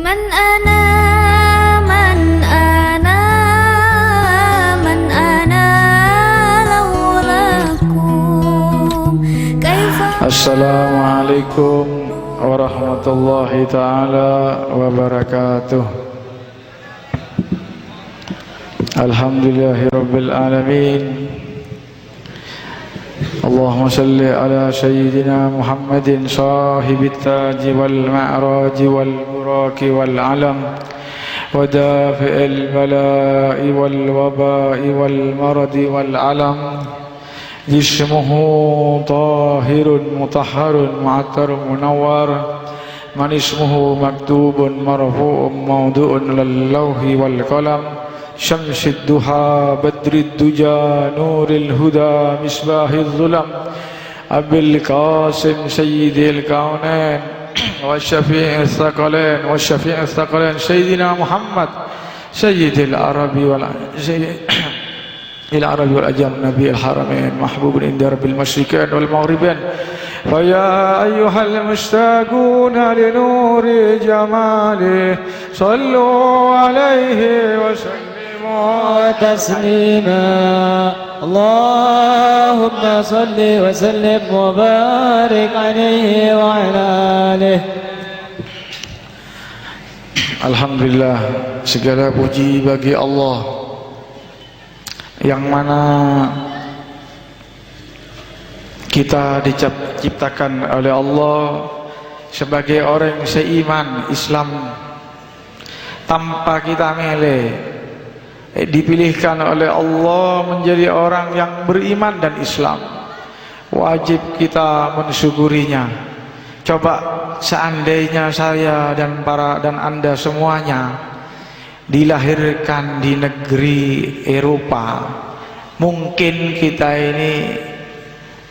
من أنا من أنا من أنا لولاكم كيف. Assalamualaikum warahmatullahi taala wabarakatuh. Alhamdulillahi rabbil alamin. Allahumma salli ala sayyidina Muhammadin sahibit taji wal ma'raji wal buraki wal alam wa dafi'il bala'i wal waba'i wal maradi wal alam. Jismuhu tahirun mutahharun mu'attarun munawwar. Man ismuhu maktubun marfu'un mawdu'un lal lawhi wal qalam. Syamsid duha badrid duja nuril huda misbahil zulam. Abil qasim sayyidil kaunain wa syafi'il thaqalain wa syafi'il thaqalain sayyidina Muhammad sayyidil arabi wal العربي والأجم نبي الحرمين محبوب عند رب المشرقين والمغربين. فيا أيها المشتاقون لنور جماله صلوا عليه وسلموا تسليما. اللهم صل وسلم وبارك عليه وعلى آله. Alhamdulillah, segala puji bagi Allah yang mana kita diciptakan oleh Allah sebagai orang seiman Islam tanpa kita milih, dipilihkan oleh Allah menjadi orang yang beriman dan Islam. Wajib kita mensyukurinya. Coba seandainya saya dan Anda semuanya dilahirkan di negeri Eropa, mungkin kita ini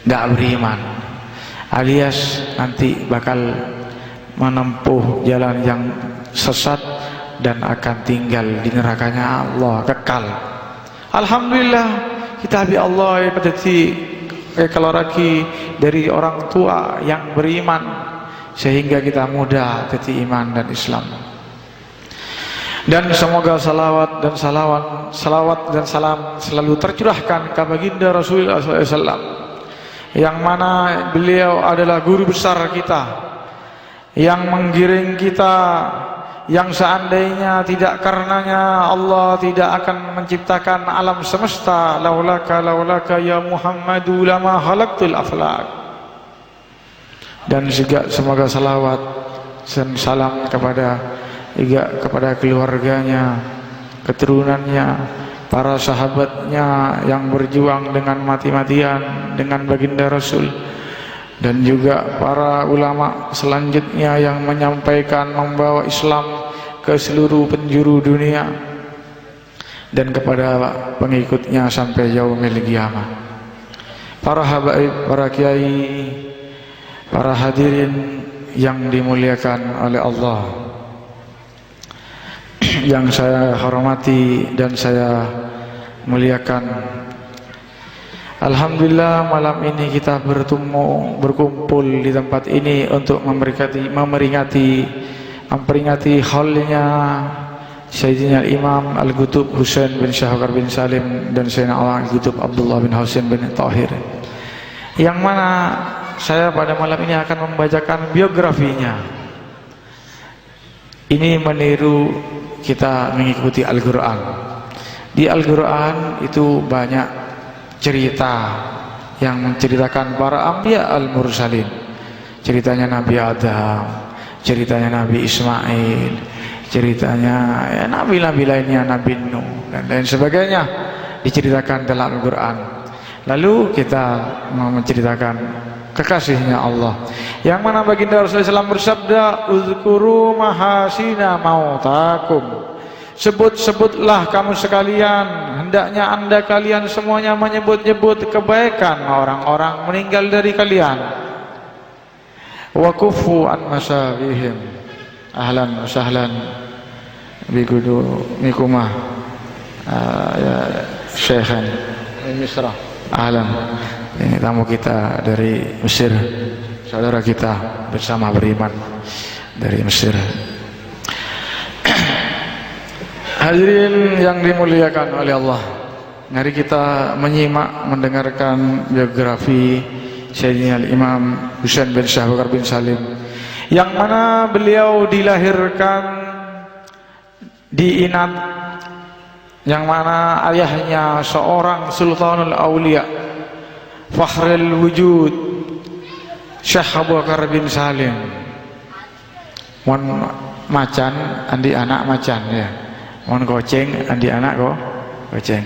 tidak beriman, alias nanti bakal menempuh jalan yang sesat dan akan tinggal di nerakanya Allah kekal. Alhamdulillah kita bi Allah kalau lagi dari orang tua yang beriman sehingga kita mudah jadi iman dan Islam. Dan semoga salawat dan salam selalu tercurahkan ke baginda Rasulullah SAW, yang mana beliau adalah guru besar kita, yang menggiring kita, yang seandainya tidak karenanya Allah tidak akan menciptakan alam semesta. Laulaka ya Muhammadu lama khalaqtul aflak. Dan juga semoga salawat dan salam kepada keluarganya, keturunannya, para sahabatnya yang berjuang dengan mati-matian dengan baginda Rasul, dan juga para ulama selanjutnya yang menyampaikan membawa Islam ke seluruh penjuru dunia, dan kepada pengikutnya sampai yaumil qiyamah. Para habaib, para kiai, para hadirin yang dimuliakan oleh Allah, yang saya hormati dan saya muliakan. Alhamdulillah malam ini kita berkumpul di tempat ini untuk memperingati haulnya Sayyidina Imam Al-Qutub Husain bin Syahwar bin Salim dan Sayyidina Al-Qutub Abdullah bin Husain bin Tahir, yang mana saya pada malam ini akan membacakan biografinya. Ini meniru kita mengikuti Al-Quran. Di Al-Quran itu banyak cerita yang menceritakan para anbiya al-mursalin. Ceritanya Nabi Adam, ceritanya Nabi Ismail, ceritanya ya, nabi-nabi lainnya, Nabi Nuh dan lain sebagainya diceritakan dalam Al-Quran. Lalu kita mau menceritakan kekasihnya Allah, yang mana baginda Rasulullah SAW bersabda, uzkuru mahasina mautakum, sebut-sebutlah kamu sekalian, hendaknya anda kalian semuanya menyebut-nyebut kebaikan orang-orang meninggal dari kalian. Wa kufu an masabihim, ahlan wa sahlan bigudu mikumah ya Syekhan Misra, ahlan. Ini tamu kita dari Mesir, saudara kita bersama beriman dari Mesir. Hadirin yang dimuliakan oleh Allah, mari kita menyimak mendengarkan biografi Sayyidina Imam Husain bin Syekh Abu Bakar bin Salim, yang mana beliau dilahirkan di Inat, yang mana ayahnya seorang Sultanul Aulia, Fakhrul Wujud, Syekh Abu Bakar bin Salim. Mon macan andi anak macan ya. Mon goceng andi anak goceng.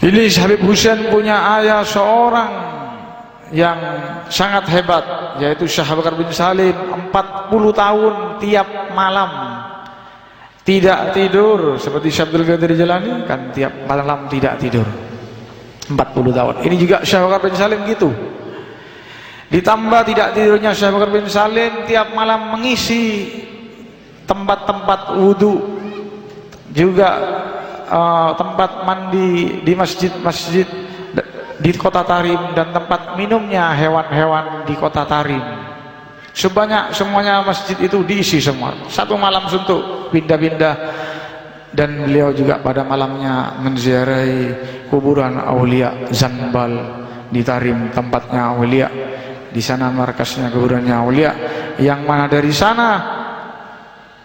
Ini Habib Husain punya ayah seorang yang sangat hebat, yaitu Syekh Abu Bakar bin Salim. 40 tahun tiap malam tidak tidur, seperti Syekh Abdul Qadir Jilani kan tiap malam tidak tidur 40 tahun. Ini juga Syekh Abu Bakar bin Salim gitu. Ditambah tidak tidurnya Syekh Abu Bakar bin Salim, tiap malam mengisi tempat-tempat wudhu, juga tempat mandi di masjid-masjid di kota Tarim, dan tempat minumnya hewan-hewan di kota Tarim. Semuanya masjid itu diisi semua. Satu malam suntuk pindah-pindah. Dan beliau juga pada malamnya menziarahi kuburan Aulia Zanbal di Tarim, tempatnya Aulia. Di sana markasnya kuburannya Aulia, yang mana dari sana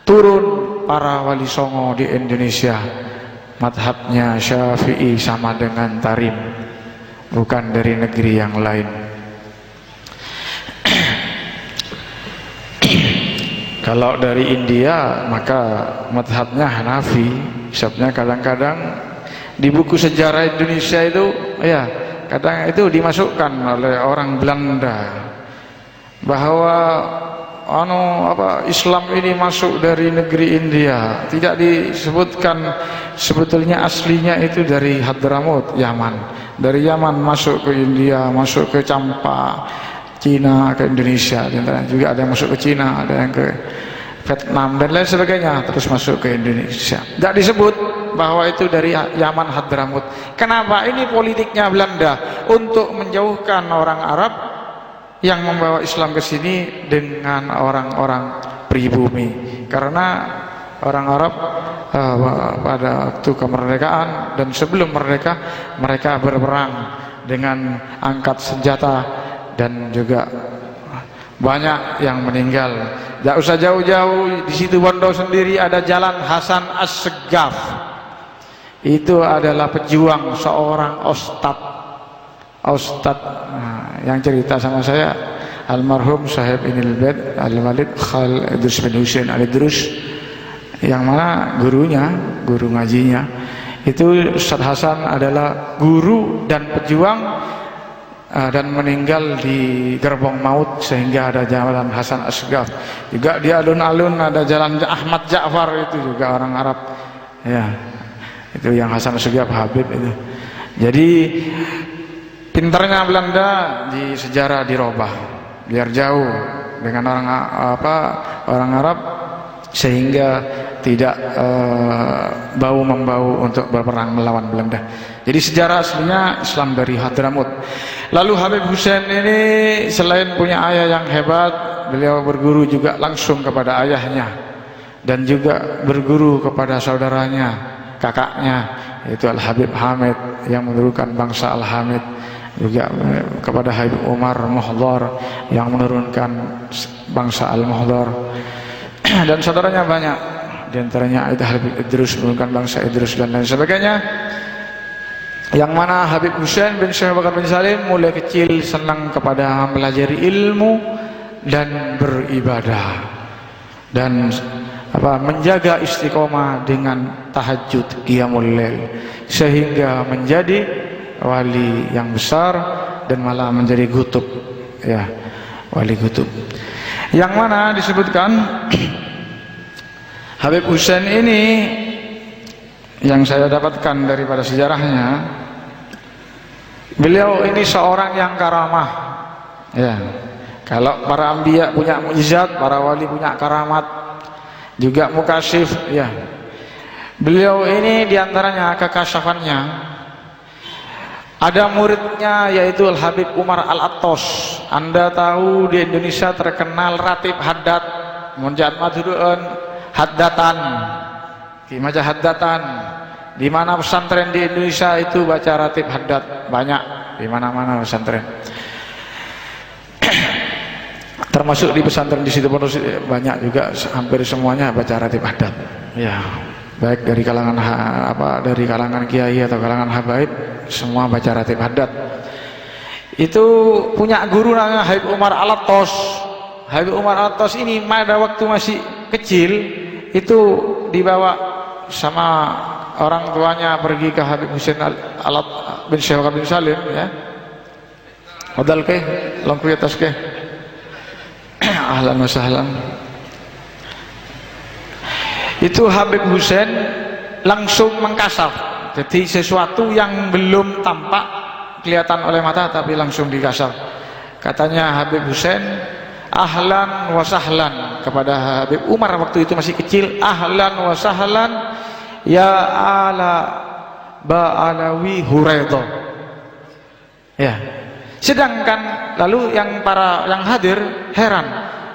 turun para wali songo di Indonesia. Madhabnya Syafi'i sama dengan Tarim, bukan dari negeri yang lain. Kalau dari India maka madhabnya Hanafi. Sebabnya kadang-kadang di buku sejarah Indonesia itu ya kadang itu dimasukkan oleh orang Belanda bahwa Islam ini masuk dari negeri India. Tidak disebutkan sebetulnya aslinya itu dari Hadramut, Yaman. Dari Yaman masuk ke India, masuk ke Campa, Cina, ke Indonesia. Dan juga ada yang masuk ke Cina, ada yang ke Vietnam dan lain sebagainya, terus masuk ke Indonesia. Tidak disebut bahwa itu dari Yaman, Hadramut. Kenapa? Ini politiknya Belanda untuk menjauhkan orang Arab yang membawa Islam ke sini dengan orang-orang pribumi. Karena orang Arab pada waktu kemerdekaan dan sebelum merdeka, mereka berperang dengan angkat senjata dan juga banyak yang meninggal. Tidak usah jauh-jauh, di situ Bondo sendiri ada jalan Hasan As-Segaf. Itu adalah pejuang, seorang Ustad yang cerita sama saya, almarhum Sahib Inil Bed Al-Walid Khal Idrus bin Husain Al-Idrus, yang mana guru ngajinya itu Ustadz Hasan adalah guru dan pejuang, dan meninggal di gerbong maut, sehingga ada jalan Hasan Asgaf. Juga di alun-alun ada jalan Ahmad Ja'far, itu juga orang Arab ya, itu yang Hasan Asgaf Habib itu. Jadi pintarnya Belanda di sejarah dirubah biar jauh dengan orang Arab, sehingga tidak bau-membau untuk berperang melawan Belanda. Jadi sejarah aslinya Islam dari Hadramut. Lalu Habib Husain ini selain punya ayah yang hebat, beliau berguru juga langsung kepada ayahnya, dan juga berguru kepada saudaranya, kakaknya, yaitu Al-Habib Hamid yang menurunkan bangsa Al-Hamid, juga kepada Habib Umar Muhdar yang menurunkan bangsa Al-Muhdar, dan saudaranya banyak, di antaranya Habib Idrus menurunkan bangsa Idrus dan lain sebagainya. Yang mana Habib Husain bin Syekh Abu Bakar bin Salim mulai kecil senang kepada mempelajari ilmu dan beribadah, dan menjaga istiqomah dengan tahajud qiyamul lail, sehingga menjadi wali yang besar dan malah menjadi kutub ya, wali kutub. Yang mana disebutkan Habib Husain ini, yang saya dapatkan daripada sejarahnya, beliau ini seorang yang karamah ya. Kalau para anbiya punya mukjizat, para wali punya karamat, juga mukasyif ya. Beliau ini diantaranya kekasyafannya, ada muridnya yaitu Al-Habib Umar Al-Attos. Anda tahu di Indonesia terkenal Ratib Haddad, Munjat Madhu'un Haddatan Maca haddatan. Di mana pesantren di Indonesia itu baca ratib haddat banyak, di mana-mana pesantren. Termasuk di pesantren di situ banyak juga, hampir semuanya baca ratib haddat. Ya, baik dari kalangan dari kalangan kiai atau kalangan habaib, semua baca ratib haddat. Itu punya guru namanya Habib Umar Al-Attas. Habib Umar Al-Attas ini pada waktu masih kecil itu dibawa sama orang tuanya pergi ke Habib Husain bin Syekh bin Salim, ya. Modal ke, longku atas ke. Ahlan wa sahlan. Itu Habib Husain langsung mengkasaf. Jadi sesuatu yang belum tampak kelihatan oleh mata tapi langsung dikasaf. Katanya Habib Husain, ahlan wa sahlan kepada Habib Umar waktu itu masih kecil, ahlan wa sahlan ya ala ba'alawi Huraidah. Ya. Sedangkan lalu yang hadir heran,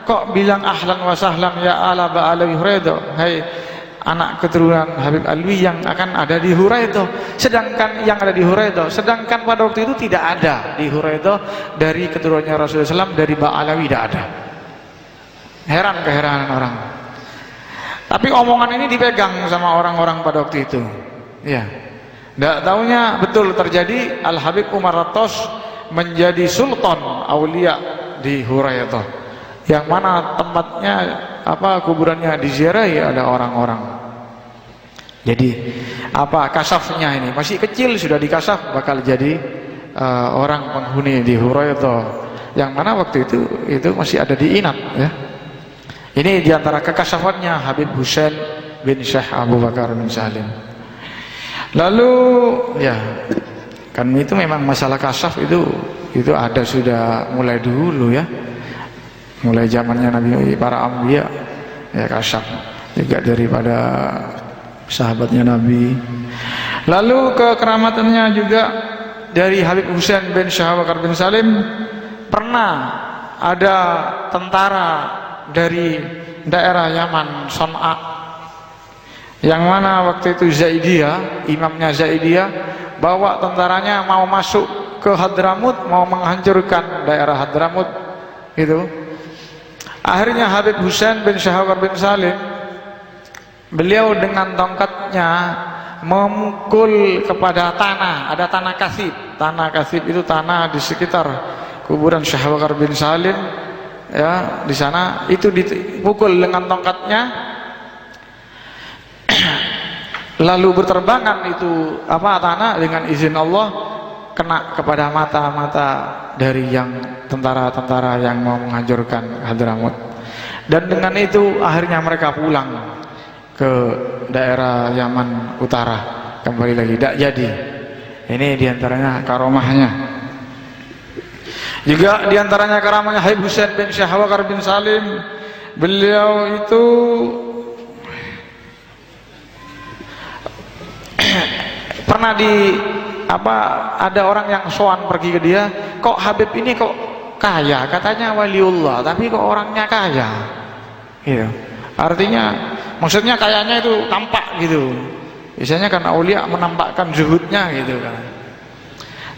kok bilang ahlan wa sahlan ya ala ba'alawi Huraidah, hai anak keturunan Habib Alwi yang akan ada di Huraidah. Sedangkan yang ada di Huraidah, sedangkan pada waktu itu tidak ada di Huraidah dari keturunannya Rasulullah SAW, dari Ba'alawi tidak ada. Heran keheranan orang. Tapi omongan ini dipegang sama orang-orang pada waktu itu. Ya. Tidak tahunya betul terjadi Al-Habib Umar Al-Attas menjadi sultan aulia di Huraidah. Yang mana tempatnya kuburannya diziarahi ada orang-orang. Jadi kasafnya ini masih kecil sudah dikasaf bakal jadi orang penghuni di Huraidah. Yang mana waktu itu masih ada di Inat, ya. Ini diantara kekasafannya Habib Husain bin Syekh Abu Bakar bin Salim. Lalu ya kan itu memang masalah kasaf itu ada sudah mulai dulu, ya. Mulai zamannya Nabi, para anbiya ya kasaf juga daripada sahabatnya Nabi. Lalu kekeramatannya juga dari Habib Husain bin Syekh Abu Bakar bin Salim, pernah ada tentara dari daerah Yaman, Son'a, yang mana waktu itu Zaidiyah, imamnya Zaidiyah bawa tentaranya mau masuk ke Hadramut, mau menghancurkan daerah Hadramut gitu. Akhirnya Habib Husain bin Syekh Abu Bakar bin Salim, beliau dengan tongkatnya memukul kepada tanah, ada tanah kasib. Tanah kasib itu tanah di sekitar kuburan Syekh Abu Bakar bin Salim, ya, di sana itu dipukul dengan tongkatnya. Lalu berterbangan itu tanah dengan izin Allah kena kepada mata-mata dari yang tentara-tentara yang mau menghancurkan Hadramut. Dan dengan itu akhirnya mereka pulang ke daerah Yaman Utara, kembali lagi tidak jadi. Ini diantaranya karomahnya. Juga diantaranya karamahnya Habib Husain bin Syekh Abu Bakar bin Salim, beliau itu pernah ada orang yang sowan pergi ke dia, kok Habib ini kok kaya, katanya waliullah tapi kok orangnya kaya gitu. Artinya maksudnya kayanya itu tampak gitu, biasanya kan aulia menampakkan zuhudnya gitu kan.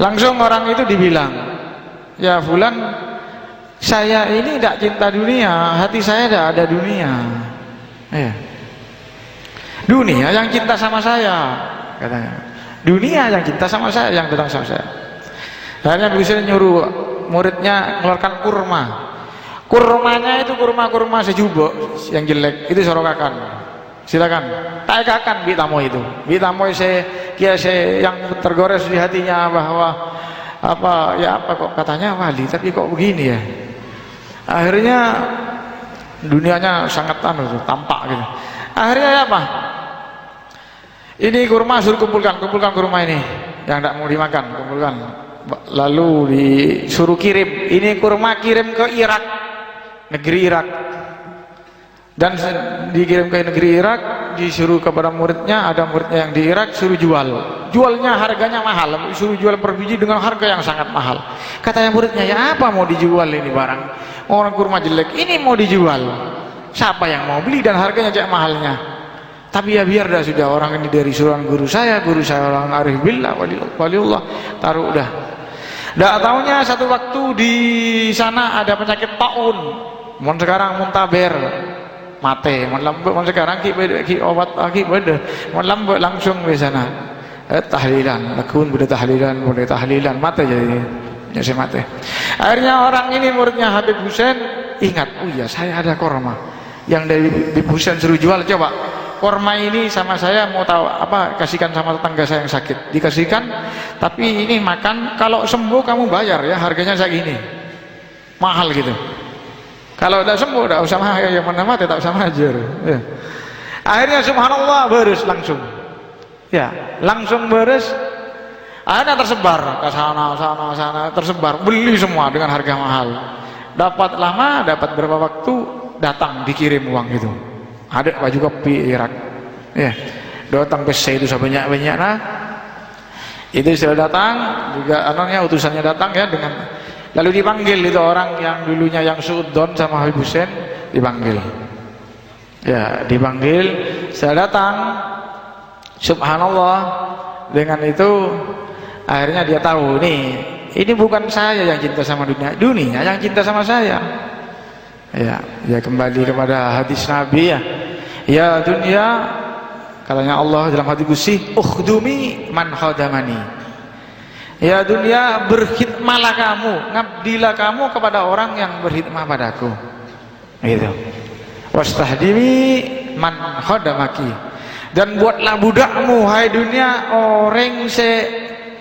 Langsung orang itu dibilang, ya fulan, saya ini tidak cinta dunia, hati saya tidak ada dunia, ya. Dunia yang cinta sama saya, katanya. Dunia yang cinta sama saya, yang datang sama saya. Akhirnya bisa nyuruh muridnya mengeluarkan kurma. Kurmanya itu kurma sejubok yang jelek, itu sorokakan. Silakan, taikakan bitamo itu. Bitamo yang tergores di hatinya bahwa kok katanya wali tapi kok begini ya. Akhirnya dunianya sangat tampak gitu. Akhirnya apa? Ini kurma suruh kumpulkan kurma ini yang tidak mau dimakan, kumpulkan. Lalu disuruh kirim, ini kurma kirim ke Irak, negeri Irak. Dan dikirim ke negeri Irak, disuruh kepada muridnya, ada muridnya yang di Irak, suruh jual. Jualnya harganya mahal, suruh jual per biji dengan harga yang sangat mahal. Katanya muridnya, ya apa mau dijual ini barang? Orang kurma jelek, ini mau dijual. Siapa yang mau beli dan harganya kayak mahalnya? Tapi ya biar dah, sudah orang ini dari suruhan guru saya orang arif billah waliullah, taruh dah. Nggak taunya satu waktu di sana ada penyakit taun. Mon sekarang muntaber mate, mon lambe, mon sekarang ki obat ki beda, mon lambe langsung di sana. Tahlilan, lakun boleh tahlilan mate jadi nyese mate. Akhirnya orang ini muridnya Habib Hussein ingat, oh iya saya ada korma yang dari Habib Hussein suruh jual, coba korma ini sama saya mau tahu apa, kasihkan sama tetangga saya yang sakit, dikasihkan. Tapi ini makan, kalau sembuh kamu bayar ya, harganya segini, mahal gitu. Kalau udah sembuh udah usah mahal, yang mana mati tak usah majer ya. Akhirnya subhanallah beres langsung ya, langsung beres. Akhirnya tersebar ke sana tersebar, beli semua dengan harga mahal. Dapat lama, dapat berapa waktu, datang dikirim uang itu. Ada baju kopi Irak ya, datang pesa itu sebanyak-banyak. Nah itu sudah datang juga, anaknya utusannya datang ya, dengan lalu dipanggil itu orang yang dulunya yang suudon sama Habib Hussein, dipanggil ya, dipanggil. Saya datang, subhanallah, dengan itu akhirnya dia tahu nih, ini bukan saya yang cinta sama dunia yang cinta sama saya ya. Ya kembali kepada hadis Nabi ya dunia, katanya Allah dalam hadis qudsi, ukhdumi man khadamani. Ya dunia, berkhidmahlah kamu, ngabdilah kamu kepada orang yang berkhidmah padaku gitu. Wastahdimi man khadamaki, dan buatlah budakmu hai dunia orang se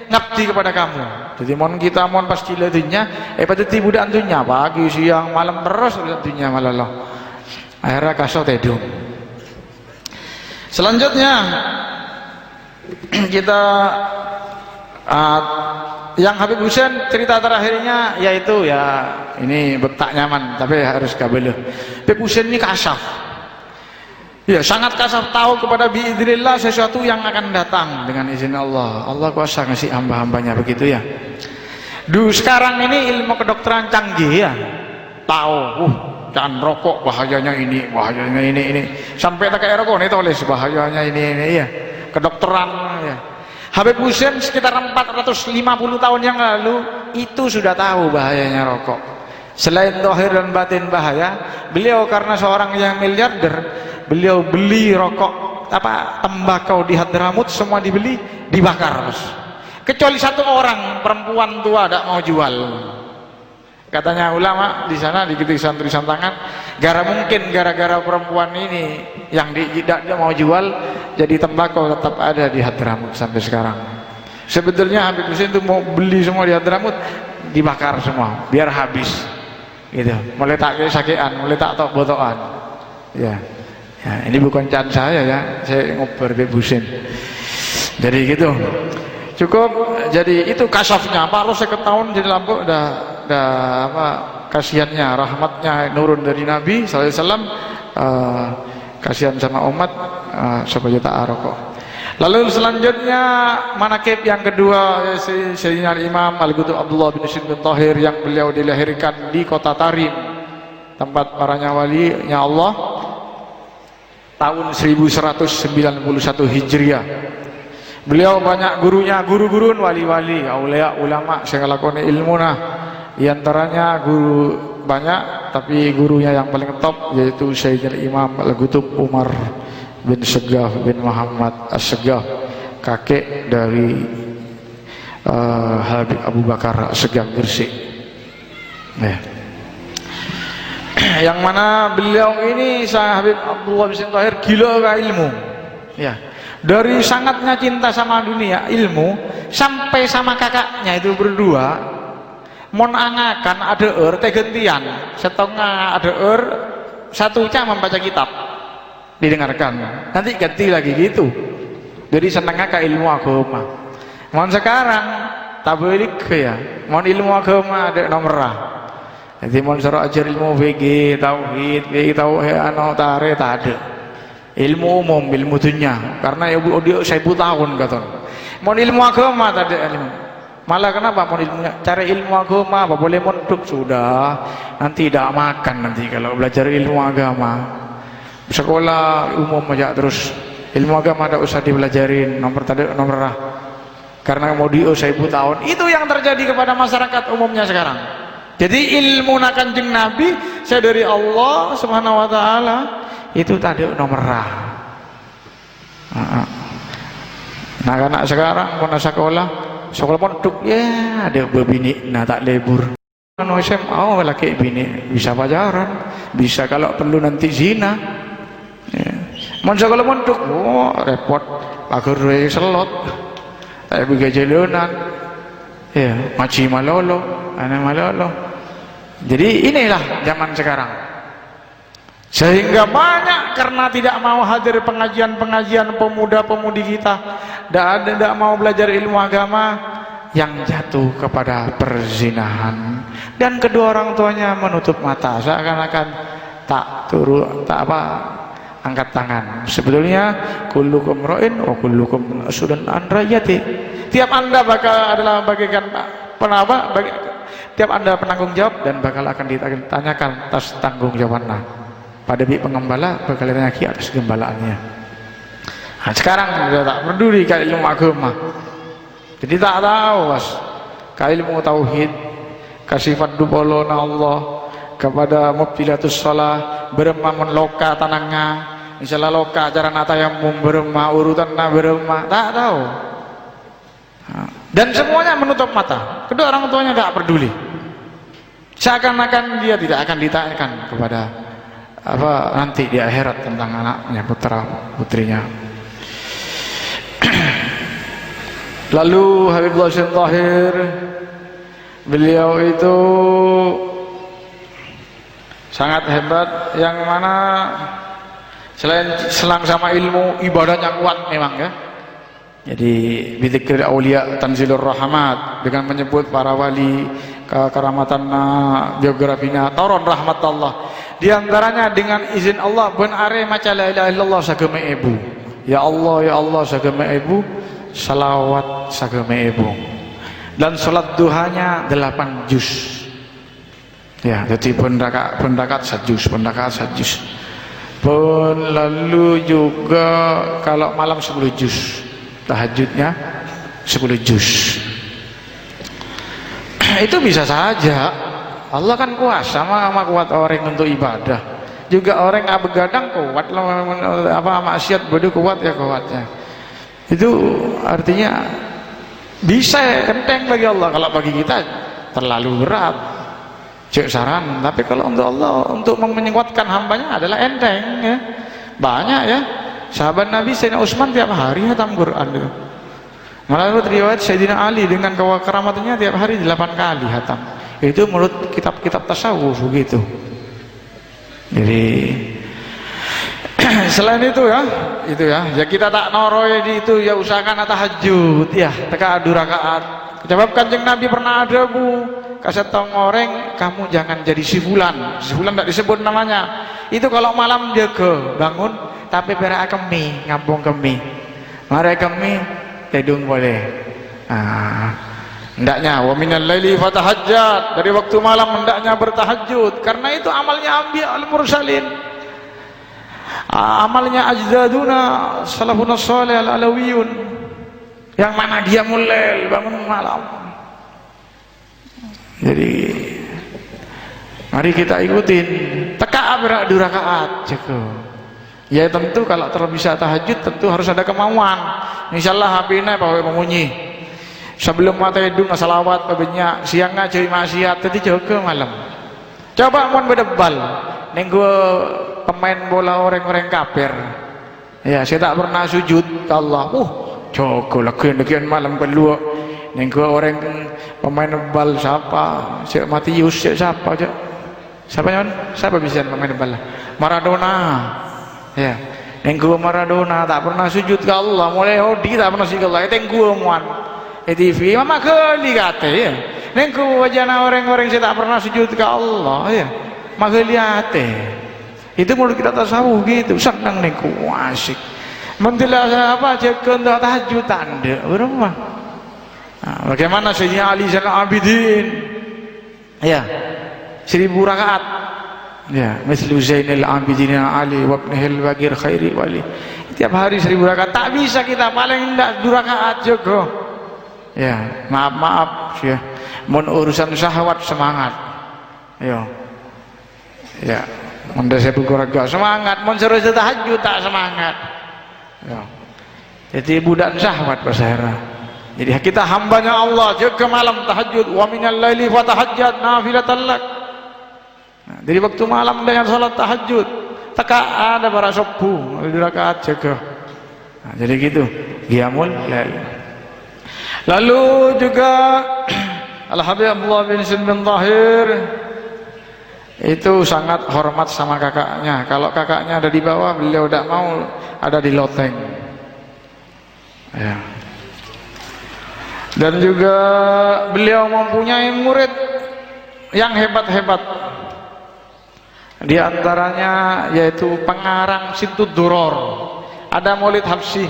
ngabdi kepada kamu. Jadi mon kita mon pasti dunia patut budak dunia, pagi siang malam terus dunia malah. Akhirnya kasih tedung. Selanjutnya kita yang Habib Hussein cerita terakhirnya yaitu ya ini betak nyaman tapi harus kabel. Habib Hussein ini kasaf ya, sangat kasaf, tahu kepada biidznillah sesuatu yang akan datang dengan izin Allah. Allah kuasa ngasih hamba-hambanya begitu ya. Sekarang ini ilmu kedokteran canggih ya, tahu jangan rokok bahayanya ini sampai tak kayak rokok ini tulis bahayanya ini ya, kedokteran ya. Habib Hussein sekitar 450 tahun yang lalu itu sudah tahu bahayanya rokok. Selain zahir dan batin bahaya, beliau karena seorang yang miliarder, beliau beli rokok tembakau di Hadramut, semua dibeli, dibakar, kecuali satu orang perempuan tua tidak mau jual. Katanya ulama di sana di tulisan tangan, gara-gara perempuan ini yang tidak mau jual, jadi tembakau tetap ada di Hadramut sampai sekarang. Sebetulnya Habib Hussein itu mau beli semua di Hadramut, dibakar semua biar habis gitu. Mulai tak sakian, mulai tak tok botokan ya. Ya ini bukan can saya ya, saya ngobrol Habib Hussein. Jadi gitu cukup. Jadi itu kasafnya, baru saya ketahuan jadi lampu udah apa kasihannya, rahmatnya nurun dari Nabi SAW, kasihan sama umat supaya tak rokok. Lalu selanjutnya manakib yang kedua, Sayyidina Imam Al-Qutb Abdullah bin Syed bin Tahir yang beliau dilahirkan di kota Tarim, tempat paranya walinya Allah, tahun 1191 Hijriah. Beliau banyak gurunya, guru-gurun, wali-wali, aulia, ulama, segala kone ilmu. Nah, diantaranya guru banyak, tapi gurunya yang paling top yaitu Sayyidina Imam Al-Qutb Umar bin Segaf bin Muhammad As-Segaf, kakek dari Habib Abu Bakar As-Segaf Gresik. Yang mana beliau ini Habib Abdullah bin Tahir gila ke ilmu ya. Dari sangatnya cinta sama dunia ilmu, sampai sama kakaknya itu berdua mon angakan ada tegentian setengah ada satu jam membaca kitab didengarkan, nanti ganti lagi gitu. Jadi senangnya ke ilmu agama. Mon sekarang tablik ya, mon ilmu agama ada nomorah. Jadi mon suruh ajar ilmu VG, tauhid, tare tak ada. Ilmu umum, ilmu dunia, karena dia 1000 tahun kata. Mon ilmu agama tak ada ilmu. Malah kenapa mon ilmunya? Cari ilmu agama apa boleh mondok sudah, nanti tidak makan nanti kalau belajar ilmu agama. Sekolah umum aja terus ilmu agama tidak usah dipelajarin, nomor rah. Karena mau 1000 tahun. Itu yang terjadi kepada masyarakat umumnya sekarang. Jadi ilmu Kanjeng Nabi saya dari Allah Subhanahu wa taala itu tadi nomor rah. Nah, anak sekarang mau sekolah pondok ya ada berbini nah tak lebur. Anu SMA laki bini bisa pacaran, bisa kalau perlu nanti zina. Ya. Mau sekolah pondok, repot, pagar selot. Tak bisa jalanan, ya maci malolo, anak malolo. Jadi inilah zaman sekarang. Sehingga banyak karena tidak mau hadir pengajian-pengajian pemuda-pemudi kita, tidak mau belajar ilmu agama, yang jatuh kepada perzinahan. Dan kedua orang tuanya menutup mata, seakan-akan angkat tangan. Sebetulnya kullukum ra'in wa kullukum mas'ulun an ra'iyati. Tiap Anda bakal adalah bagikan tiap Anda penanggung jawab dan bakal akan ditanyakan atas tanggung jawabannya. Pada pengembala bakal ditanya atas gembalaannya. Nah, sekarang sudah tak peduli ke ilmu agama. Jadi tak tahu was ke ilmu tauhid, ke sifat dupolona Allah, kepada mubtilatus shalah, beremah loka tanangnya, misalnya loka cara natayamum beremah urutan beremah, tak tahu. Dan semuanya menutup mata. Kedua orang tuanya tak peduli. Seakan-akan dia tidak akan ditanyakan kepada nanti di akhirat tentang anaknya, putra putrinya. Lalu Habibullah Syekh Tahir, beliau itu sangat hebat, yang mana selain selang sama ilmu, ibadahnya kuat memang ya. Jadi bidzikir aulia tanzilur rahmat, dengan menyebut para wali, kekeramatan biografinya, taron rahmat Allah. Di antaranya dengan izin Allah ben are maca la ilaha illallah sageme ibu. Ya Allah sageme ibu, salawat sageme ibu. Dan salat duhanya 8 juz. Ya, jadi pendakat sajus. Lalu juga kalau malam 10 juz. Tahajudnya 10 juz. Itu bisa saja. Allah kan kuasa, sama kuat orang untuk ibadah. Juga orang yang begadang kuat, maksiat bodoh kuat ya kuatnya. Itu artinya bisa kenteng bagi Allah. Kalau bagi kita terlalu berat, cek saran. Tapi kalau untuk Allah, untuk menguatkan hambanya adalah enteng ya. Banyak ya. Sahabat Nabi Sayyidina Utsman tiap hari hatam Quran itu. Malah riwayat Sayyidina Ali dengan keramatnya tiap hari 8 kali hatam. Itu menurut kitab-kitab tasawuf begitu. Jadi selain itu ya kita tak noroy di itu ya, usahakan tahajud ya, teka 2 rakaat. Sebab Kanjeng Nabi pernah ada kasih tau ngoreng, kamu jangan jadi si fulan tidak disebut namanya. Itu kalau malam dia bangun tapi perak kemi, ngambung kemi, marah kemi, tedung boleh. Hendaknya wa minal laili fatahajjat, dari waktu malam hendaknya bertahajud, karena itu amalnya anbiya al-mursalin, amalnya ajdaduna salafun salih al-alawiyun, yang mana dia mulai bangun malam. Jadi mari kita ikutin, teka berak 2 rakaat cukup. Ya tentu kalau bisa tahajud tentu harus ada kemauan. Insyaallah HP-nya bawa memunyi. Sebelum mata hidung salawat banyak, siangnya cari maksiat, tadi jaga malam. Coba mon berdebal, nenggo pemain bola orang-orang kafir. Ya, saya tak pernah sujud ke Allah. Jaga lagian malam kedua. Nenggo orang pemain bal siapa? Syekh Matius, siapa aja? Siapa bisa pemain bal? Maradona. Ya, nenggo Maradona tak pernah sujud ke Allah, mulai hodi tak pernah sujud ke Allah. Nenggo muan TV mama kali kata ya. Nenggo wajana orang-orang saya tak pernah sujud ke Allah ya. Magali ate. Itu menurut kita tasawuf gitu, senang nenggo asik. Mentilah apa jaga untuk tahajud tanda berapa? Bagaimana Sayyidina Ali Zainal Abidin? Ya, 1000 rakaat. Ya, mislu Zainal Abidin Ali wa ibnihil Bagir khairi wali. Tiap hari 1000 rakaat. Tak bisa kita, paling enggak 2 rakaat juga. Ya, maaf ya. Mun urusan syahwat semangat. Yo. Ya, mun desa keluarga semangat, mun suruh tahajud tak semangat. Yo. Jadi budak syahwat bahasa Hera. Jadi kita hambanya Allah, jaga malam tahajud, wa minal laili fatahajjad nafilatan lak. Nah, dari waktu malam dengan salat tahajud, teka ada para subuh 2 rakaat jaga. Nah, jadi gitu, qiyamul lail. Lalu juga Al-Habib Abdullah bin Sin bin Tahir itu sangat hormat sama kakaknya. Kalau kakaknya ada di bawah, beliau tidak mau ada di loteng. Ya. Dan juga beliau mempunyai murid yang hebat-hebat. Di antaranya yaitu pengarang Sintud Duror. Ada Maulid Habsyi.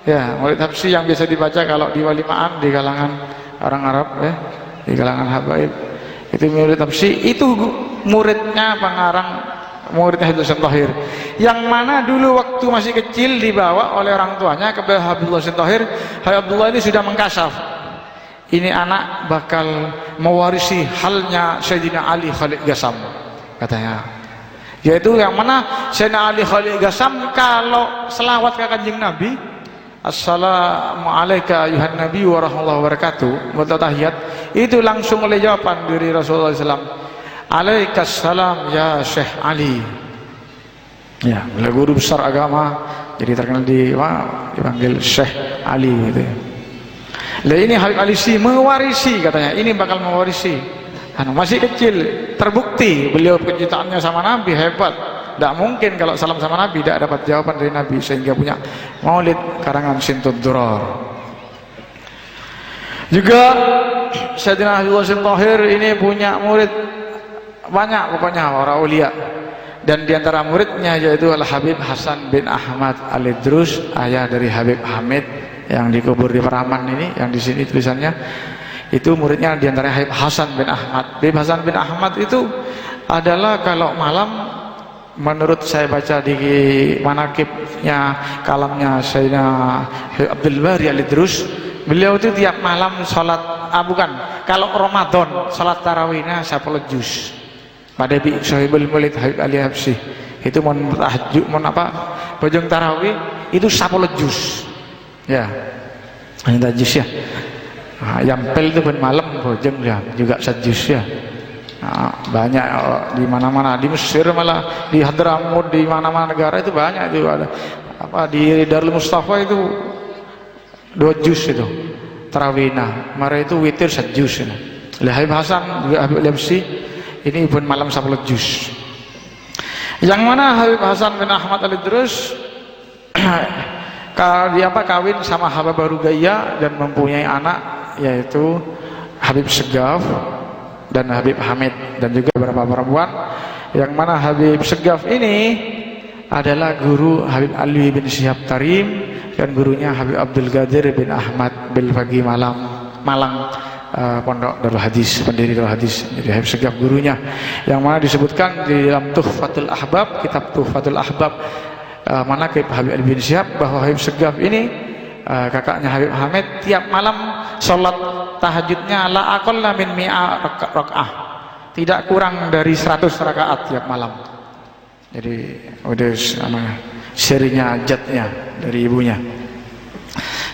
Ya, Maulid Habsyi yang biasa dibaca kalau di walimaan di kalangan orang Arab ya, di kalangan habaib. Itu Maulid Habsyi, itu muridnya pengarang, muridnya Habib Sin Tahir. Yang mana dulu waktu masih kecil dibawa oleh orang tuanya ke Habib Sin Tahir. Habib Abdullah ini sudah mengkasaf. Ini anak bakal mewarisi halnya Sayyidina Ali Khalid Ghasam katanya. Yaitu yang mana Sayyidina Ali Khalid Ghasam kalau selawat ke Kanjeng Nabi, Assalamualaikum ayuhan Nabi wa rahmatullahi wa barakatuh, tahiyat, itu langsung oleh jawaban dari Rasulullah SAW, Alaikassalam ya Syekh Ali. Ya, beliau guru besar agama, jadi terkenal dipanggil Syekh Ali gitu ya. Lah ini Habib Ali Si mewarisi katanya, ini bakal mewarisi. Masih kecil, terbukti beliau kecintaannya sama Nabi hebat. Tidak mungkin kalau salam sama Nabi tidak dapat jawaban dari Nabi, sehingga punya maulid karangan Sintud Duror. Juga Sayyidina Habib Sin Tahir ini punya murid banyak, pokoknya para ulia. Dan diantara muridnya yaitu Al-Habib Hasan bin Ahmad Al-Idrus, ayah dari Habib Hamid yang dikubur di Peraman ini, yang di sini tulisannya. Itu muridnya diantara Habib Hasan bin Ahmad. Habib Hasan bin Ahmad itu adalah kalau malam, menurut saya baca di manakibnya kalamnya Sayyidina Abdul Bari Al-Idrus, beliau itu tiap malam sholat, kalau Ramadan sholat tarawihnya 10 juz. Pada bi Sahibul Maulid Habib Ali Habsyi itu bojong tarawih itu 10 juz. Ya, hanya juz ya. Nah, yang pel itu pun malam bojong ya, juga 1 juz ya. Nah, banyak di mana-mana, di Mesir malah, di Hadramut, di mana-mana negara itu banyak itu ada. Di Darul Mustafa itu 2 juz itu tarawihna, mereka itu witir 1 juz ya. Habib Hasan juga Habib Habsyi ini pun malam 10 juz. Yang mana Habib Hasan bin Ahmad Al-Idrus kawin sama Habibah Rugaya dan mempunyai anak yaitu Habib Segaf dan Habib Hamid, dan juga beberapa perempuan. Yang mana Habib Segaf ini adalah guru Habib Ali bin Syihab Tarim dan gurunya Habib Abdul Qadir bin Ahmad Bilfaqi Malang, pondok Darul Hadis, pendiri Darul Hadis. Jadi Habib Segaf gurunya, yang mana disebutkan di dalam Tuhfatul Ahbab, kitab Tuhfatul Ahbab, manakib Habib Ali bin Syihab, bahwa Habib Segaf ini kakaknya Habib Hamid tiap malam sholat tahajudnya la aqalla min mi'a rakaah, tidak kurang dari 100 rakaat tiap malam. Jadi udah serinya jatnya dari ibunya.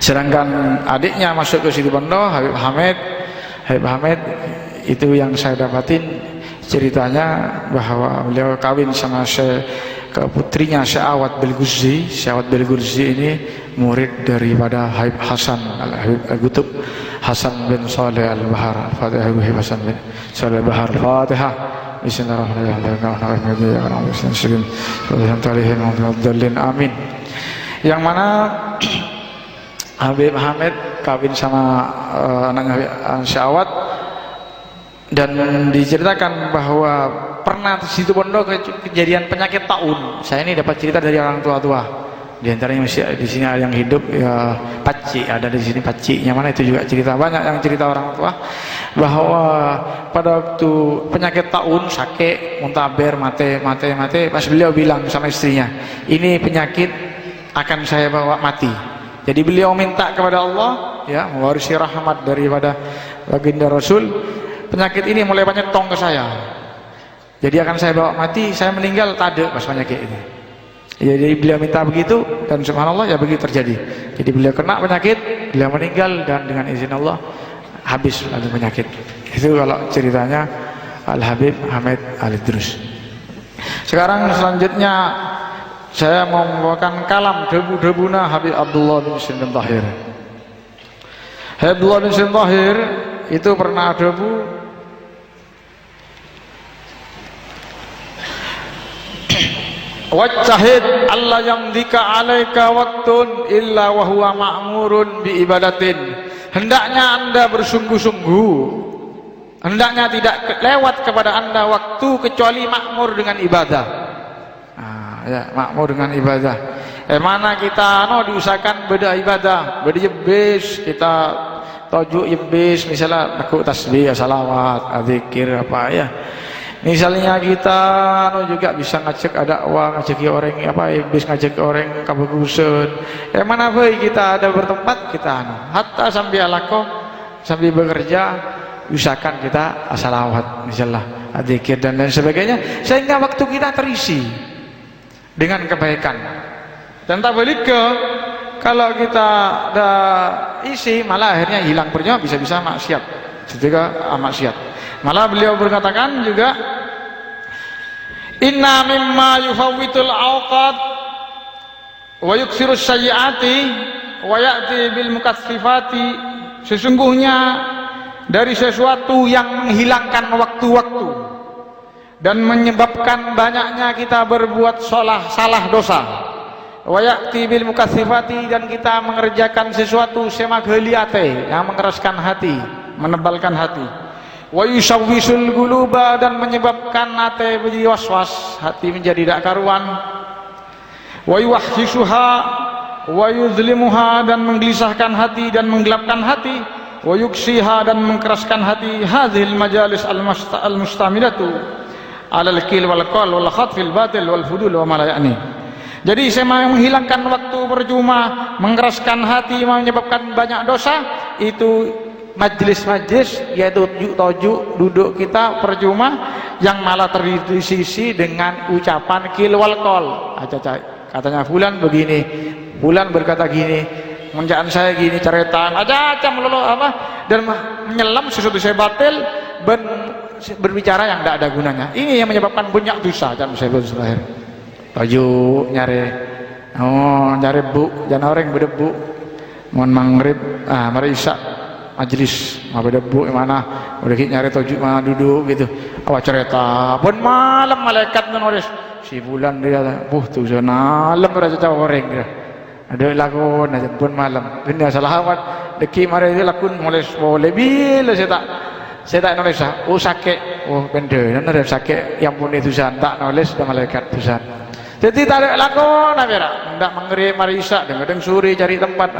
Sedangkan adiknya masuk ke situ pondok, Habib Hamid itu yang saya dapatin ceritanya bahwa beliau kawin sama putrinya Syahwat Bilgurzi. Syahwat Bilgurzi ini murid daripada Habib Hasan Habib Al-Qutub Hasan bin Saleh Al-Bahar. Al-Fatihah. Habib Hasan bin Saleh Al-Bahar. Al-Fatihah. Bismillahirrahmanirrahim. Amin. Yang mana Habib Hamid kawin sama anaknya Syahwat, dan diceritakan bahwa pernah di situ pondok kejadian penyakit taun. Saya ini dapat cerita dari orang tua-tua Di antaranya masih di sini ada yang hidup ya, Paci ada di sini, Pacinya mana itu juga cerita, banyak yang cerita orang tua bahwa pada waktu penyakit taun, sakit, muntaber, mate, pas beliau bilang sama istrinya, ini penyakit akan saya bawa mati. Jadi beliau minta kepada Allah ya, mewarisi rahmat daripada baginda Rasul, penyakit ini mulai menyetong ke saya. Jadi akan saya bawa mati, saya meninggal tak ada pas penyakit ini. Jadi beliau minta begitu dan subhanallah ya begitu terjadi. Jadi beliau kena penyakit, beliau meninggal dan dengan izin Allah habis lagi penyakit. Itu kalau ceritanya Al-Habib Hamid Al-Idrus. Sekarang selanjutnya saya mau membawakan kalam debu-debuna Habib Abdullah bin Husain bin Tahir. Habib Abdullah bin Husain bin Tahir itu pernah debu wajahid Allah yamdika alaika waktun illa wa huwa ma'murun bi ibadatin. Hendaknya anda bersungguh-sungguh, hendaknya tidak lewat kepada anda waktu kecuali makmur dengan ibadah. Ya, makmur dengan ibadah. Mana kita diusahakan beda ibadah, beda yebis, kita tojuk yebis misalnya nakut tasbih, salawat, zikir apa ya. Misalnya kita juga bisa ngajak ada uang, ngajak orang apa iblis, ngajak orang kabugusun. Mana baik kita ada bertempat kita hatta sambil alako sambil bekerja usahakan kita salawat misalnya, zikir dan lain sebagainya sehingga waktu kita terisi dengan kebaikan. Dan tak balik ke kalau kita ada isi malah akhirnya hilang percuma, bisa-bisa maksiat. Juga maksiat. Malah beliau berkatakan juga, inna mimma yufawwitul awqat wa yuksirus sayyiati wa ya'ti bil mukatsifati, sesungguhnya dari sesuatu yang menghilangkan waktu-waktu dan menyebabkan banyaknya kita berbuat salah dosa, wa ya'ti bil mukatsifati, dan kita mengerjakan sesuatu semagheliate yang mengeraskan hati, menebalkan hati, wa yusawwisul quluba, dan menyebabkan hati menjadi waswas, hati menjadi tidak karuan, wa yuwahhisuha wa yuzlimuha, dan menggelisahkan hati dan menggelapkan hati, wa yuksiha, dan mengkeraskan hati. Hadhil majalis al-mustamilatu alal qil wal qal wal khatfil batil wal fudul wa ma la ya'ni. Jadi saya menghilangkan waktu percuma, mengeraskan hati, menyebabkan banyak dosa, itu majlis-majlis yaitu tojuk duduk kita percuma yang malah terisi dengan ucapan qil wal qal. Katanya fulan begini, fulan berkata gini, menjaan saya gini, ceretan aja melulu apa, dan menyelam sesuatu saya batil, berbicara yang tidak ada gunanya. Ini yang menyebabkan banyak dosa. Jangan saya terakhir tojuk nyari bu, jangan orang berdebu mohon maghrib mari isya majlis berdebu mana udah nyari tojuk mana duduk gitu awak cerita pun malam malaikat menulis si bulan dia tuh malam berasa orang dia ada lakon aja pun malam dunia salahawat deki mari dia lakon nulis boleh bila saya tak nulis sakit benda dan ada sakit yang pun itu tak nulis dan malaikat tusan. Jadi tak ada lakon apa ndak mengerik mari isya kadang sore cari tempat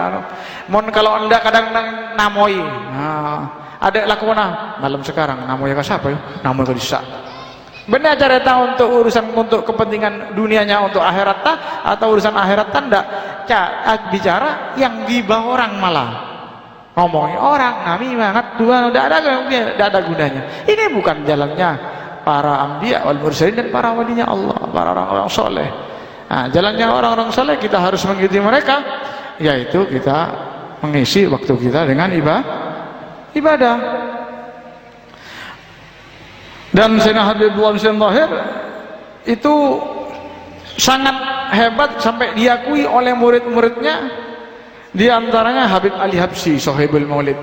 mon kalau ndak kadang namoi ada lakon malam sekarang namoi ke siapa ya namoi ke isya benar cerita untuk urusan untuk kepentingan dunianya untuk akhirat atau urusan akhirat ndak bicara yang gibah orang malah ngomongin orang nami banget dua tidak ada gunanya. Ini bukan jalannya para anbiya wal mursalin dan para walinya Allah, para orang-orang soleh. Jalannya orang-orang soleh kita harus mengikuti mereka, yaitu kita mengisi waktu kita dengan ibadah. Dan Sayyidina Habib Abdullah bin Husain bin Tahir itu sangat hebat sampai diakui oleh murid-muridnya. Di antaranya Habib Ali Habsyi, Sohibul Maulid.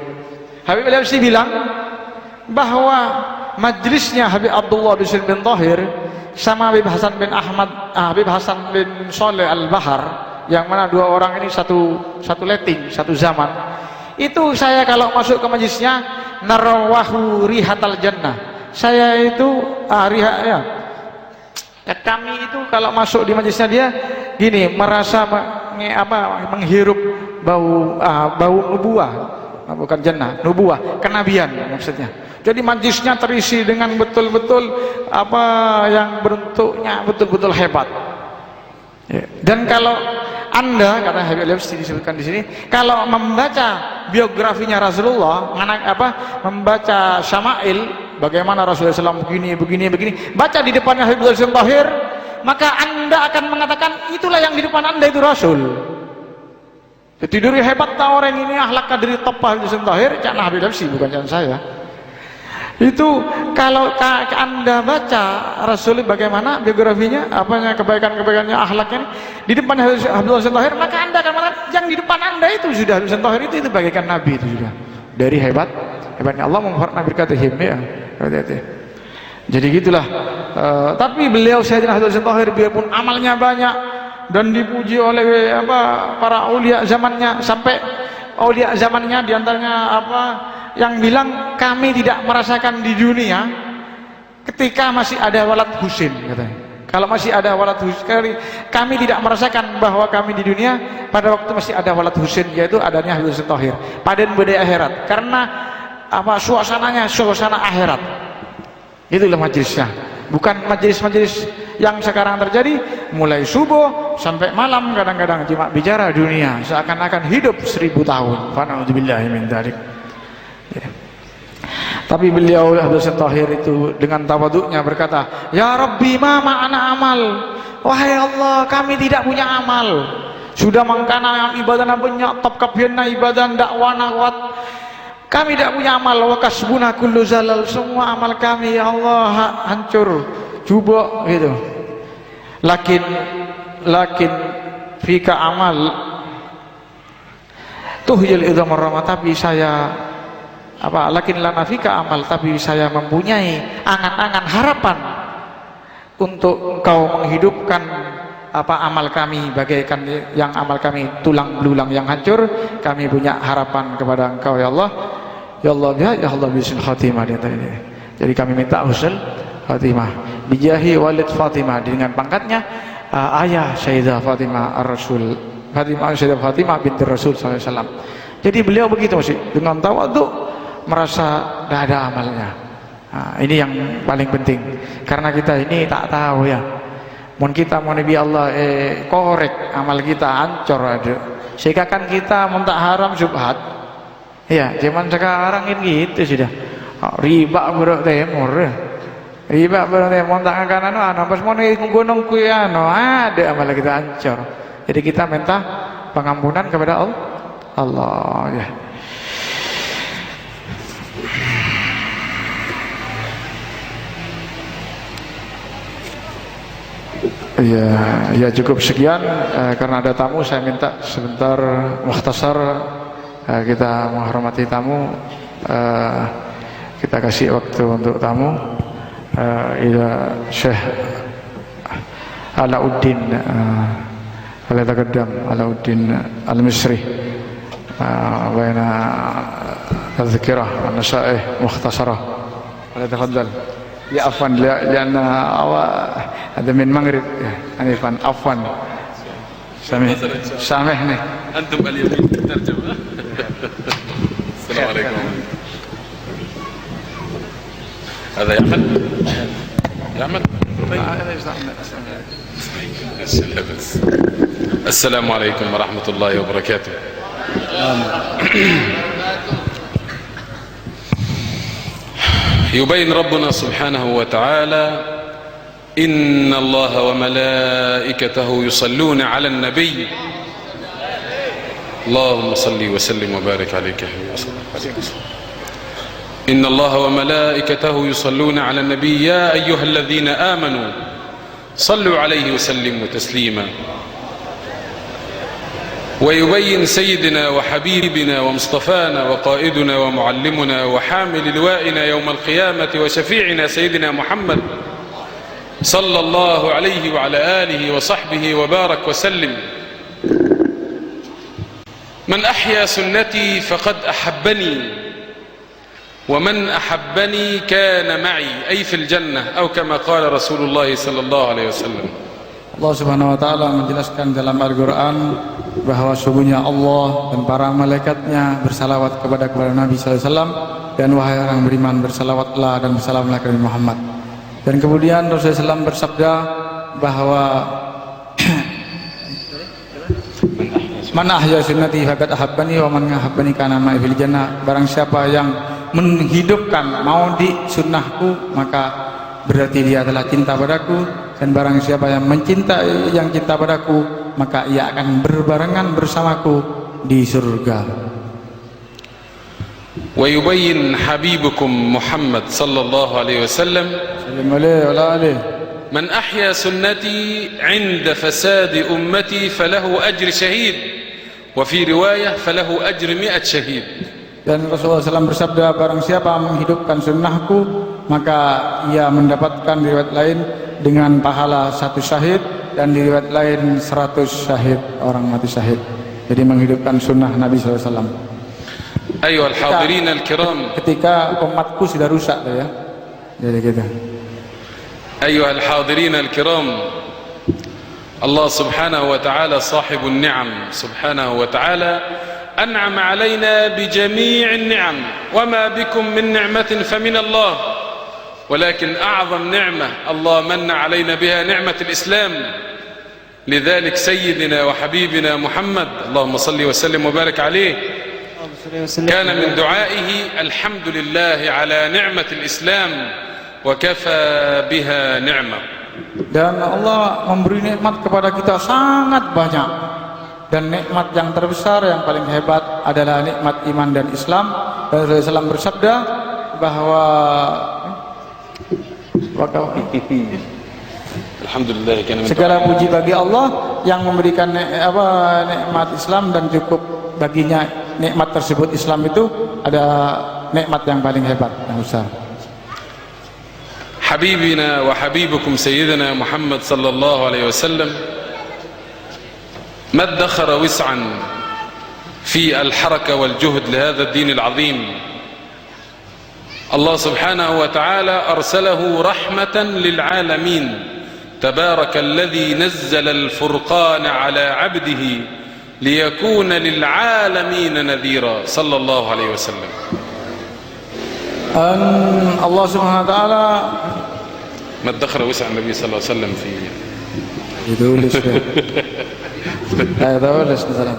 Habib Ali Habsyi bilang bahwa majlisnya Habib Abdullah bin Husain bin Tahir sama Habib Hasan bin Habib Hasan bin Soleh Al-Bahar, yang mana dua orang ini satu letting, satu zaman. Itu saya kalau masuk ke majlisnya narawahu rihatal jannah. Saya itu kami itu kalau masuk di majlisnya dia gini merasa menghirup bau nubuah, bukan jannah, nubuah, kenabian maksudnya. Jadi majlisnya terisi dengan betul-betul yang bentuknya betul-betul hebat. Ya. Dan kalau Anda, kata Habib Al-Habsyi disebutkan di sini, kalau membaca biografinya Rasulullah, membaca syama'il, bagaimana Rasulullah SAW begini, baca di depannya Habib Al-Habsyi Tahir, maka Anda akan mengatakan itulah yang di depan Anda itu Rasul. Tidurnya hebat tak orang ini, akhlak kadri top Habib Al-Habsyi Tahir, cakna Habib Al-Habsyi, bukan cakna saya. Itu kalau Anda baca Rasul bagaimana biografinya, kebaikan-kebaikannya, akhlaknya di depan Habib Al-Habsyi Tahir, maka Anda akan mengatakan yang di depan Anda itu sudah Habib Al-Habsyi Tahir itu bagaikan Nabi itu sudah. Dari hebatnya Allah memfarna berkatihim ya. Jadi gitulah. Tapi beliau Sayyidina Habib Al-Habsyi Tahir biarpun amalnya banyak dan dipuji oleh para aulia zamannya, sampai aulia zamannya diantaranya yang bilang kami tidak merasakan di dunia ketika masih ada walad Husain, katanya. Kalau masih ada walad Husain, kami tidak merasakan bahwa kami di dunia pada waktu masih ada walad Husain, yaitu adanya Habib Al-Habsyi Tahir. Paden budaya akhirat, karena suasananya suasana akhirat. Itulah majelisnya, bukan majelis-majelis yang sekarang terjadi mulai subuh sampai malam, kadang-kadang cuma bicara dunia seakan-akan hidup 1000 tahun. Fa'na'udzubillahi min dzalik. Ya. Tapi beliau Habib Al-Habsyi Tahir itu dengan tawaduknya berkata, ya Rabbi ma ma'ana amal, wahai Allah kami tidak punya amal, sudah mangkana ibadah banyak, top kabianna ibadah dakwana kuat, kami tidak punya amal, wa kasbuna kullu zalal, semua amal kami ya Allah hancur jubok gitu. Lakin fika amal tuhyil idhamar rahmat, tapi saya lakin lana fika amal, tapi saya mempunyai angan-angan harapan untuk engkau menghidupkan amal kami, bagaikan yang amal kami tulang belulang yang hancur. Kami punya harapan kepada engkau ya Allah, ya Allah ya Allah bisul khatimah. Jadi kami minta husnul khatimah bijahi walid Fatimah, dengan pangkatnya ayah Sayyidah Fatimah ar-Rasul, Sayyidah Fatimah binti Rasul SAW. Jadi beliau begitu masih dengan tawaduk, merasa tidak ada amalnya. Ini yang paling penting, karena kita ini tak tahu ya, mun kita mau Nabi Allah korek amal kita hancur ada, sehingga kan kita minta haram subhat ya. Zaman sekarang ini gitu sudah, riba buruk timur, riba buruk timur, tak kanan pas mau gunung kuyano ada amal kita hancur. Jadi kita minta pengampunan kepada Allah ya. Ya cukup sekian, karena ada tamu saya minta sebentar mukhtasar, kita menghormati tamu, kita kasih waktu untuk tamu. Ila Syekh Alauddin Alauddin Al-Misri baina tadhkirah wa nasaih mukhtasarah. Tafadhal. Ya afwan lianna هذا من المغرب أنيفا عفوا سامحني أنتم اليمين في الترجمة. السلام عليكم. هذا يا أحمد، يا أحمد. السلام عليكم ورحمة الله وبركاته. يبين ربنا سبحانه وتعالى إن الله وملائكته يصلون على النبي اللهم صل وسلم وبارك عليك يا إن الله وملائكته يصلون على النبي يا أيها الذين آمنوا صلوا عليه وسلموا تسليما. ويبين سيدنا وحبيبنا ومصطفانا وقائدنا ومعلمنا وحامل لوائنا يوم القيامة وشفيعنا سيدنا محمد صلى الله عليه وعلى آله وصحبه وبارك وسلم. من أحيا سنتي فقد أحبني ومن أحبني كان معي أي في الجنة أو كما قال رسول الله صلى الله عليه وسلم. Allah Subhanahu wa taala menjelaskan dalam Al-Qur'an, bahwa sungguhnya Allah dan para malaikatnya bersalawat kepada Nabi SAW, dan wahai orang beriman, bersalawatlah dan bersalamlah kepada Muhammad. Dan kemudian Rasulullah SAW bersabda bahwa man ahya sunnati faqad ahabbani wa man ahabbani kana ma'i fil jannah. Barang siapa yang menghidupkan mau di sunnahku, maka berarti dia telah cinta padaku, dan barang siapa yang mencintai yang cinta padaku, maka ia akan berbarengan bersamaku di surga. Wa yubayyin habibukum Muhammad sallallahu alaihi wasallam man ahya sunnati 'inda fasadi ummati falahu ajr shahid wa fi riwayah falahu ajr 100 shahid. Dan Rasulullah SAW bersabda, barang siapa menghidupkan sunnahku, maka ia mendapatkan riwayat lain dengan pahala 1 syahid, dan di riwayat lain 100 syahid, orang mati syahid. Jadi menghidupkan sunnah Nabi SAW. Ayyuhal hadirin al-kiram, ketika umatku sudah rusak ya. Jadi gitu. Ayyuhal hadirin al-kiram, Allah subhanahu wa ta'ala sahibun ni'am subhanahu wa ta'ala أنعم علينا بجميع النعم وما بكم من نعمة فمن الله، ولكن أعظم نعمة الله من علينا بها نعمة الإسلام. لذلك سيدنا وحبيبنا محمد اللهم صل وسلم وبارك عليه كان من دعائه الحمد لله على نعمة الإسلام وكفى بها نعمة. Dan Allah memberi nikmat kepada kita sangat banyak. Dan nikmat yang terbesar, yang paling hebat adalah nikmat iman dan Islam. Dan Rasulullah SAW bersabda bahwa Alhamdulillah, segala puji bagi Allah yang memberikan nikmat Islam, dan cukup baginya nikmat tersebut. Islam itu ada nikmat yang paling hebat, yang besar. Habibina wa habibukum sayyidina Muhammad sallallahu alaihi wasallam ما ادخر وسعا في الحركة والجهد لهذا الدين العظيم. الله سبحانه وتعالى أرسله رحمة للعالمين. تبارك الذي نزل الفرقان على عبده ليكون للعالمين نذيرا صلى الله عليه وسلم. الله سبحانه وتعالى ما ادخر وسع النبي صلى الله عليه وسلم في يدولش لا يدولش مثلا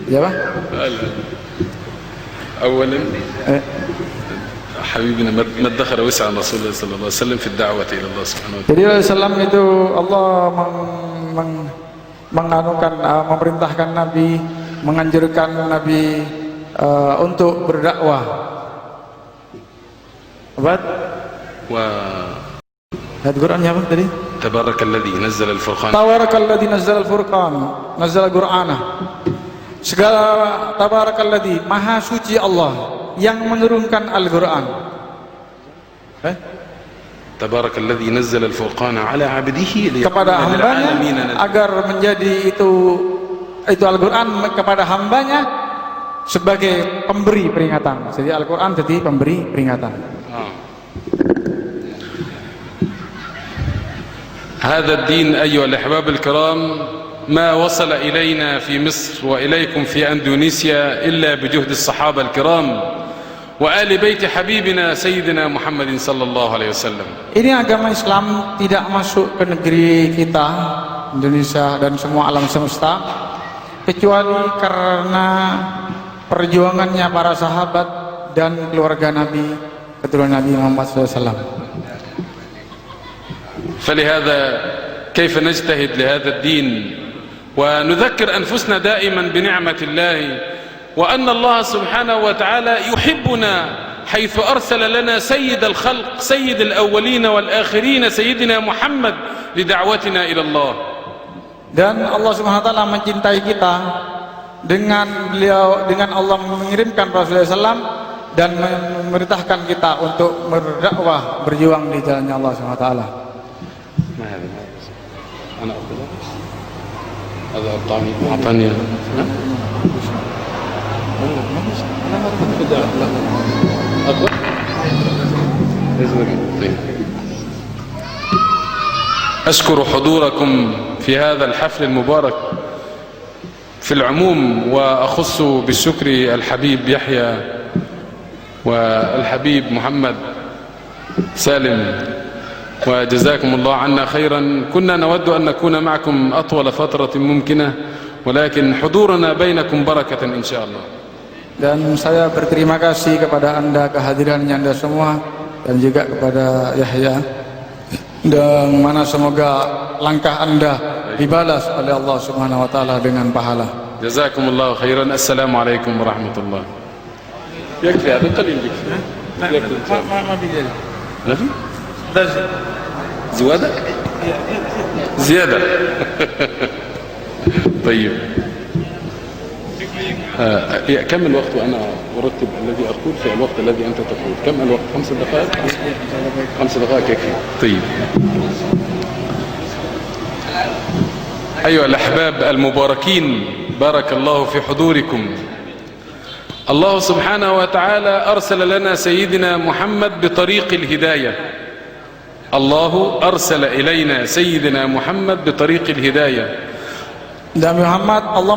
يا با اولا حبيبنا ما ادخر وسع رسول الله صلى الله عليه وسلم في الدعوه الى الله سبحانه وتعالى. Jadi Rasulullah itu Allah memerintahkan Nabi, menganjurkan Nabi untuk berdakwah. Ayat Qurannya apa tadi? Tabarakalladzi nazzala al-furqan. Tabarakalladzi nazzala al-furqan, nazzala Qur'ana. Segala tabarakalladzi, maha suci Allah yang menurunkan Al-Qur'an. Tabarakalladzi nazzala al-furqan ala 'abdihi kepada hambanya, agar menjadi itu Al-Qur'an kepada hambanya sebagai pemberi peringatan. Jadi Al-Qur'an jadi pemberi peringatan. هذا الدين أيها الأحباب الكرام ما وصل إلينا في مصر وإليكم في أندونيسيا إلا بجهد الصحابة الكرام وآل بيت حبيبنا سيدنا محمد صلى الله عليه وسلم. Ini agama Islam tidak masuk ke negeri kita Indonesia dan semua alam semesta kecuali karena perjuangannya para sahabat dan keluarga Nabi, keturunan Nabi Muhammad SAW. فلهذا كيف نجتهد لهذا الدين ونذكر أنفسنا دائما بنعمة الله وأن الله سبحانه وتعالى يحبنا حيث أرسل لنا سيد الخلق سيد الأولين والآخرين سيدنا محمد لدعوتنا إلى الله. Dan Allah Subhanahu wa taala mencintai kita dengan Allah mengirimkan Rasulullah SAW dan memerintahkan kita untuk berdakwah, berjuang di jalannya Allah Subhanahu wa taala. أنا أخذه هذا أعطاني أشكر حضوركم في هذا الحفل المبارك في العموم، وأخص بالشكر الحبيب يحيى والحبيب محمد سالم، وجزاكم الله عنا خيرا. كنا نود أن نكون معكم أطول فترة ممكنة، ولكن حضورنا بينكم بركة إن شاء الله. Dan saya berterima kasih kepada Anda, kehadirannya Anda semua, dan juga kepada Yahya, dan mana semoga langkah Anda dibalas oleh Allah Subhanahu wa taala dengan pahala. Jazakumullahu khairan. Assalamualaikum warahmatullahi. يكفي هذا قليل يكفي. ما بيجي. ما في؟ زيادة؟ زيادة. طيب. كم الوقت وأنا أرتب الذي أقول في الوقت الذي أنت تقول؟ كم الوقت؟ 5 دقائق؟ 5 دقائق يكفي. طيب. أيها الأحباب المباركين، بارك الله في حضوركم. الله سبحانه وتعالى أرسل لنا سيدنا محمد بطريق الهداية. الله أرسل إلينا سيدنا محمد بطريق الهداية. Nabi Muhammad, Allah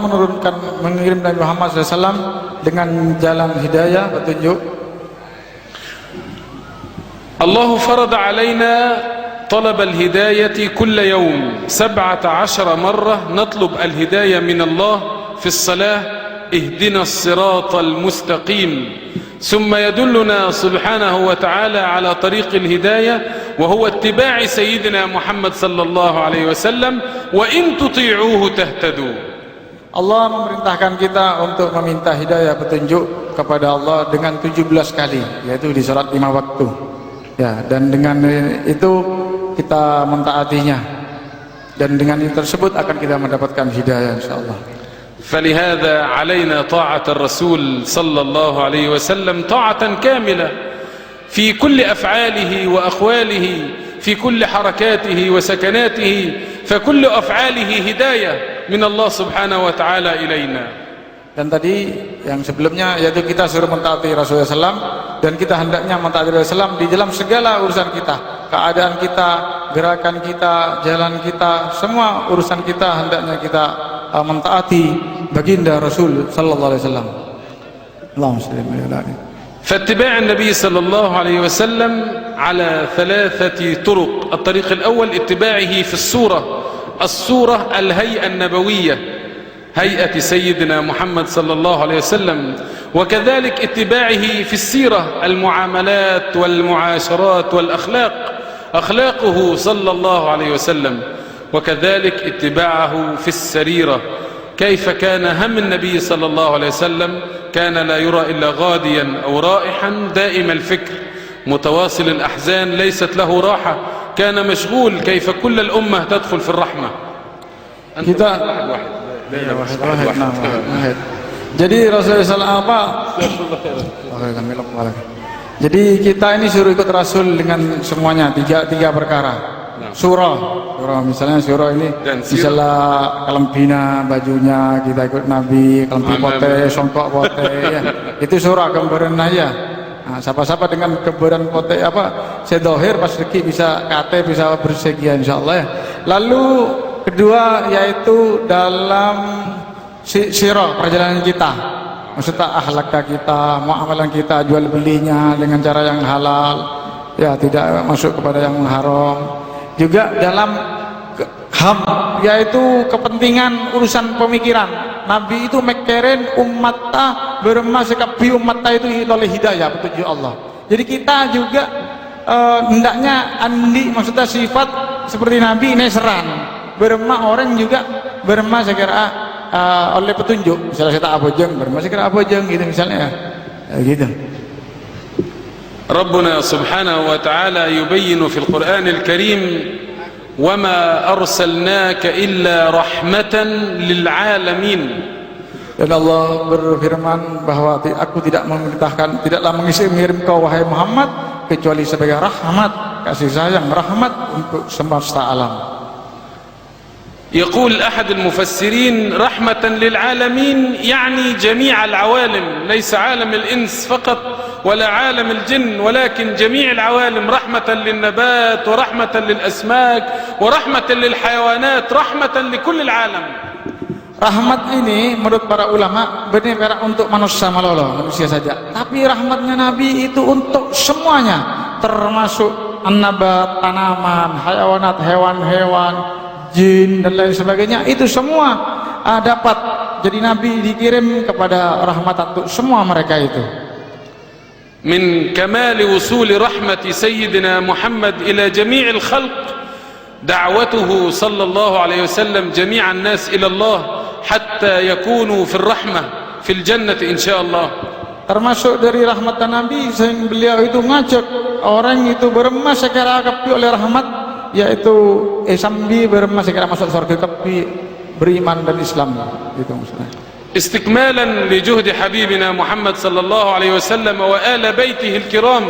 mengirim Nabi Muhammad SAW dengan jalan hidayah, petunjuk. الله فرض علينا طلب الهداية كل يوم 17 مرة نطلب الهداية من الله في الصلاة. اهدنا الصراط المستقيم، ثم يدلنا سبحانه وتعالى على طريق الهداية، وهو اتباع سيدنا محمد صلى الله عليه وسلم. وإن تطيعوه تهتدوا. Allah memerintahkan kita untuk meminta hidayah, petunjuk kepada Allah dengan 17 kali, yaitu di salat 5 waktu. Ya, dan dengan itu kita mentaatinya, dan dengan itu tersebut akan kita mendapatkan hidayah insyaallah. فلهذا علينا طاعة الرسول صلى الله عليه وسلم طاعة كاملة في كل أفعاله وأقواله، في كل حركاته وسكناته، فكل أفعاله هداية من الله سبحانه وتعالى إلينا. Dan tadi yang sebelumnya yaitu kita suruh mentaati Rasulullah SAW, dan kita hendaknya mentaati Rasulullah SAW di dalam segala urusan kita, keadaan kita, gerakan kita, jalan kita, semua urusan kita hendaknya kita mentaati baginda Rasul sallallahu alaihi wasallam. Allahumma shalli ala ali. فاتباع النبي صلى الله عليه وسلم على 3 طرق. الطريق الأول اتباعه في الصورة الهيئة النبوية، هيئة سيدنا محمد صلى الله عليه وسلم، وكذلك اتباعه في السيرة، المعاملات والمعاشرات والأخلاق، أخلاقه صلى الله عليه وسلم، وكذلك اتباعه في السريرة، كيف كان هم النبي صلى الله عليه وسلم، كان لا يرى إلا غاديا أو رائحا، دائم الفكر، متواصل الأحزان، ليست له راحة، كان مشغول كيف كل الأمة تدخل في الرحمة. Kita واحد. Jadi Rasulullah apa? Jadi kita ini suruh ikut Rasul dengan semuanya, tiga perkara. Surah misalnya, surah ini misalnya kelembina bajunya kita ikut Nabi, kelempi pote, songkok pote, ya. Itu surah gambaran aja. Nah, siapa-siapa dengan gambaran pote sedohir pas rezeki bisa kate, bisa bersegi insyaallah ya. Lalu kedua yaitu dalam sirah perjalanan kita, maksudnya akhlak kita, muamalah kita, jual belinya dengan cara yang halal, ya tidak masuk kepada yang haram. Juga dalam ham, yaitu kepentingan urusan pemikiran. Nabi itu mekeren umatnya berema sekabi umatnya itu oleh hidayah, petunjuk Allah. Jadi kita juga hendaknya andi, maksudnya sifat seperti Nabi ini seran berema orang juga berema sekira oleh petunjuk. Misalnya saya tak abojeng berema sekira abojeng gitu misalnya ya, gitu. ربنا سبحانه وتعالى يبين في القرآن الكريم وما أرسلناك إلا رحمة للعالمين. Dan Allah berfirman bahwa aku tidaklah mengirim kau wahai Muhammad kecuali sebagai rahmat, kasih sayang, rahmat untuk semesta alam. يقول أحد المفسرين رحمة للعالمين يعني جميع العوالم، ليس عالم الإنس فقط ولا عالم الجن، ولكن جميع العوالم، رحمة للنبات ورحمة للأسماك ورحمة للحيوانات، رحمة لكل العالم. rahmat ini menurut para ulama benar-benar untuk manusia malolo, manusia saja. Tapi rahmatnya Nabi itu untuk semuanya, termasuk nabat, tanaman, hayawanat, hewan-hewan, jin dan lain sebagainya. Itu semua dapat. Jadi Nabi dikirim kepada rahmatan untuk semua mereka itu. من كمال وصول رحمة سيدنا محمد إلى جميع الخلق دعوته صلى الله عليه وسلم جميع الناس إلى الله حتى يكونوا في الرحمة في الجنة إن شاء الله. Termasuk dari rahmat Nabi sehingga beliau itu ngajak orang itu beremas sekira kepi oleh rahmat, yaitu sambil beremas sekira masuk surga kepi beriman dan Islam, itu maksudnya. استكمالا لجهد حبيبنا محمد صلى الله عليه وسلم وآل بيته الكرام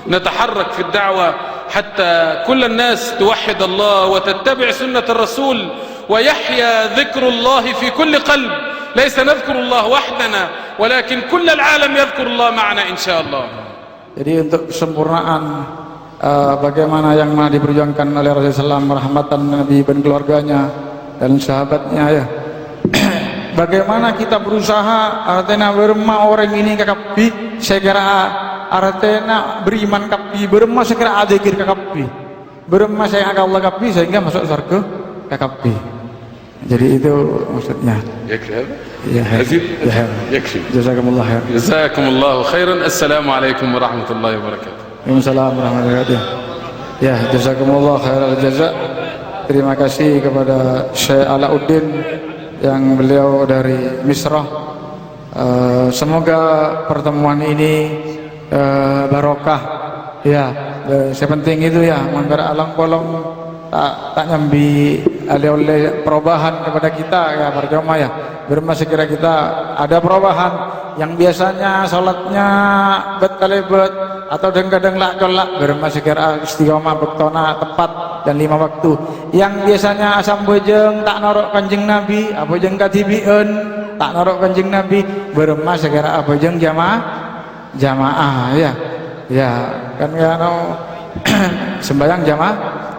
نتحرك في الدعوة حتى كل الناس توحد الله وتتبع سنة الرسول ويحيا ذكر الله في كل قلب. ليس نذكر الله وحدنا ولكن كل العالم يذكر الله معنا إن شاء الله. Jadi untuk kesempurnaan bagaimana yang mana diperjuangkan oleh Rasulullah SAW, rahmatan Nabi dan keluarganya dan sahabatnya ya. Bagaimana kita berusaha artinya berma orang ini kakapi segera artinya beriman kapi berma segera adzikir kakapi berma saya Allah kapi sehingga masuk surga kakapi. Jadi itu maksudnya. Ya, يكفي. Jazakumullah khair. جزاكم الله خيرا. السلام عليكم ورحمة الله وبركاته. Waalaikumsalam warahmatullahi wabarakatuh. Ya, jazakumullah khairal jaza. Terima kasih kepada Syekh Alauddin yang beliau dari Misrah. Semoga pertemuan ini barokah ya. Sepenting itu ya, manggar alang kolong tak nyambi oleh perubahan kepada kita ya percuma ya. Bermasa kira kita ada perubahan yang biasanya salatnya bet atau kadang lak colak bermasa kira istiqomah bektona tepat dan 5 waktu. Yang biasanya asam bojeng tak norok Kanjeng Nabi, apa jeng katibieun tak norok Kanjeng Nabi, bermasa kira apa jeng jamaah ya. Ya, kan ya no sembahyang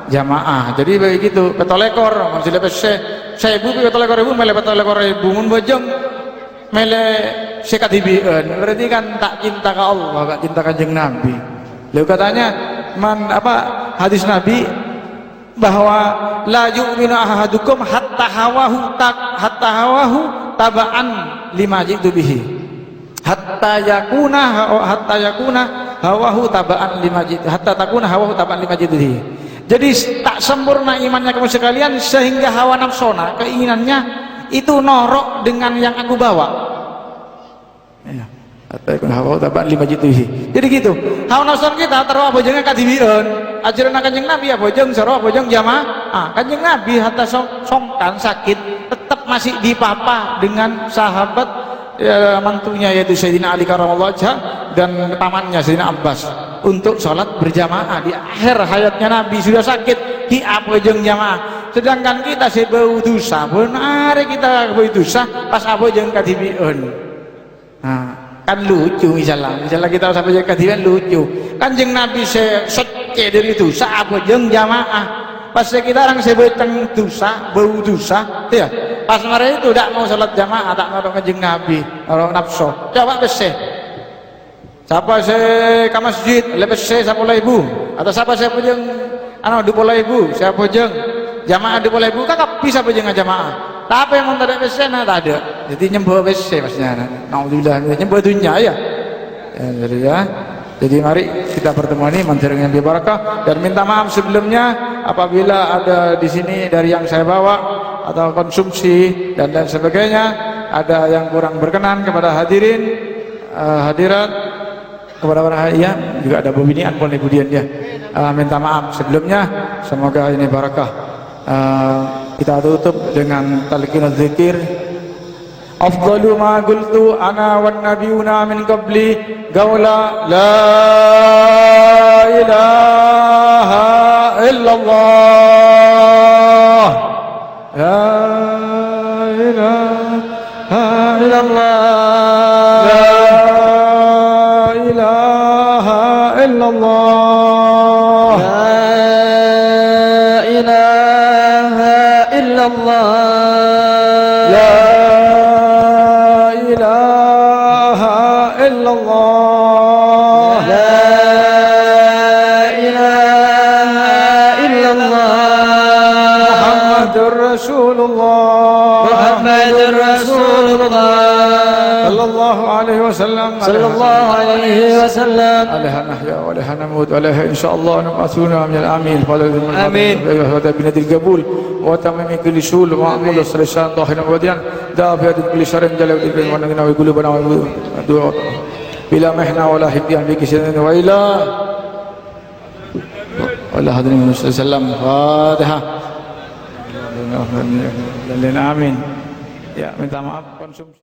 jamaah. Jadi begitu, petolekor masih lepas saya ibu petolekor ibu mele petolekor ibu mun bojong mele sekatibieun. Berarti kan tak cinta ke Allah, tak cinta Kanjeng Nabi. Lalu katanya hadis Nabi bahwa la yu'minu ahadukum hatta hawahu taba'an lima jitu bihi. Hatta yakuna hawahu taba'an lima jitu. Hatta takuna hawahu taba'an lima jitu bihi. Jadi tak sempurna imannya kamu sekalian sehingga hawa nafsona, keinginannya itu norok dengan yang aku bawa. Ya. Hatta yakuna hawahu taba'an lima jitu bihi. Jadi gitu. Hawa nafsu kita taruh bojongnya kadibieun. Ajaran Kanjeng Nabi ya bojong sarua bojong jamaah. Kanjeng Nabi hatta songkan sakit tetap masih dipapa dengan sahabat mantunya yaitu Sayyidina Ali karramallahu wajhah dan pamannya Sayyidina Abbas untuk sholat berjamaah. Di akhir hayatnya Nabi sudah sakit di bojong jamaah. Sedangkan kita sebau dosa benar kita bau dosa pas bojong kadibieun. Kan lucu misalnya kita sampai jadi kadiran lucu. Kanjeng Nabi secek dari dosa bojong jamaah. Pas kita orang sebeteng dosa, bau dosa, ya. Pas mereka itu tidak mau sholat jamaah, tak mau Kanjeng Nabi, orang nafsu. Coba bese. Siapa ke masjid, lepas siapa ibu, atau siapa bojong, dupola ibu, siapa bojong, jamaah dupola ibu, kakak bisa bojong jamaah. Tapi yang tidak bese, tak ada. Jadi nyembah bese maksudnya. Alhamdulillah, nyembah dunia ya. Jadi mari kita pertemuan ini menceritakan yang barakah dan minta maaf sebelumnya apabila ada di sini dari yang saya bawa atau konsumsi dan sebagainya ada yang kurang berkenan kepada hadirin hadirat kepada para ya juga ada bobinian pun ibu dia minta maaf sebelumnya. Semoga ini barakah. Kita tutup dengan talqinul zikir. Afdalu ma qultu ana wan nabiyuna min qabli qawla la ilaha illallah la ilaha illallah la ilaha illallah la ilaha illallah la الله صلى الله عليه وسلم صلى الله عليه وسلم عليها نحيا وعليها نموت وعليها إن شاء الله نبعثنا من الآمين آمين. بنادي القبول وتمام كل شؤون وعمل الصالحات ظاهرا وباطنا دافع في كل شر جل ونجنا وقلوبنا ودعاء بلا محنة ولا هديان بكسر وإلى هذا النبي صلى الله عليه وسلم فاتحة آمين. Ya, minta maaf konsumsi